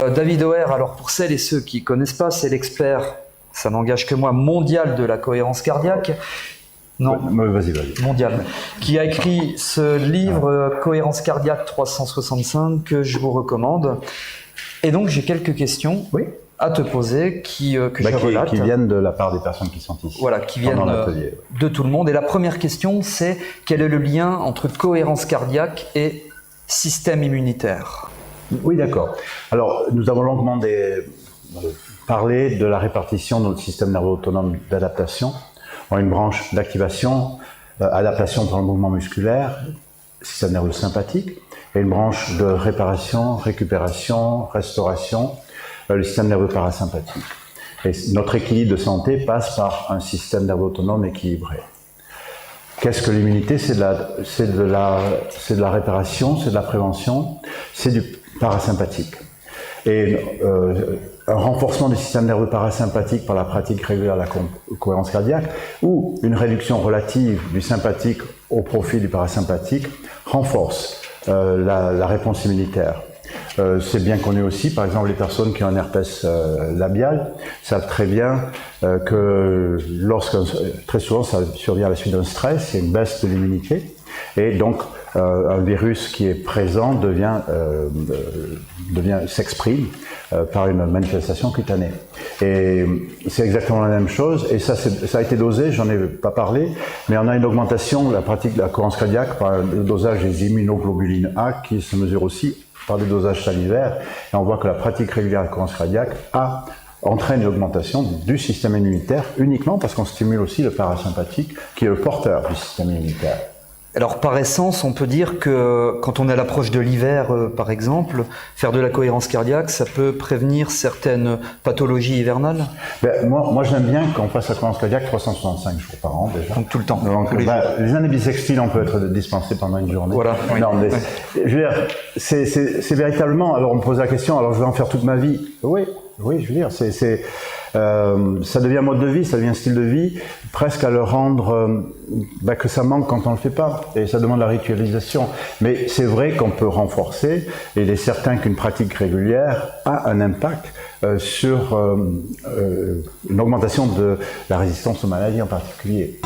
David O'Hare, alors pour celles et ceux qui ne connaissent pas, c'est l'expert, ça n'engage que moi, mondial de la cohérence cardiaque. Non, vas-y. Mondial. Qui a écrit ce livre Cohérence cardiaque 365 que je vous recommande. Et donc j'ai quelques questions à te poser que je relate. Qui viennent de la part des personnes qui sont ici. Voilà, qui viennent de tout le monde. Et la première question, c'est quel est le lien entre cohérence cardiaque et système immunitaire? Oui, d'accord. Alors, nous avons longuement parlé de la répartition de notre système nerveux autonome d'adaptation. On a une branche d'activation, adaptation pour le mouvement musculaire, système nerveux sympathique, et une branche de réparation, récupération, restauration, le système nerveux parasympathique. Et notre équilibre de santé passe par un système nerveux autonome équilibré. Qu'est-ce que l'immunité? C'est de la réparation, c'est de la prévention, c'est du parasympathique. Et un renforcement du système nerveux parasympathique par la pratique régulière de la cohérence cardiaque ou une réduction relative du sympathique au profit du parasympathique renforce la réponse immunitaire. C'est bien connu aussi, par exemple, les personnes qui ont un herpès labial savent très bien que très souvent ça survient à la suite d'un stress, il y a une baisse de l'immunité, et donc un virus qui est présent s'exprime par une manifestation cutanée. Et c'est exactement la même chose, et ça a été dosé, j'en ai pas parlé, mais on a une augmentation de la pratique de la cohérence cardiaque par le dosage des immunoglobulines A qui se mesure aussi par des dosages salivaires, et on voit que la pratique régulière de la cohérence cardiaque entraîne une augmentation du système immunitaire uniquement parce qu'on stimule aussi le parasympathique qui est le porteur du système immunitaire. Alors par essence, on peut dire que quand on est à l'approche de l'hiver, par exemple, faire de la cohérence cardiaque, ça peut prévenir certaines pathologies hivernales? Moi je l'aime bien quand on passe la cohérence cardiaque 365 jours par an déjà. Donc tout le temps. Donc, les années bissextiles, on peut être dispensé pendant une journée. Voilà. Oui. Non, mais je veux dire, c'est véritablement, alors on me pose la question, alors je vais en faire toute ma vie. Oui, je veux dire, ça devient un mode de vie, ça devient un style de vie, presque à le rendre que ça manque quand on ne le fait pas, et ça demande la ritualisation. Mais c'est vrai qu'on peut renforcer, et il est certain qu'une pratique régulière a un impact sur une augmentation de la résistance aux maladies en particulier.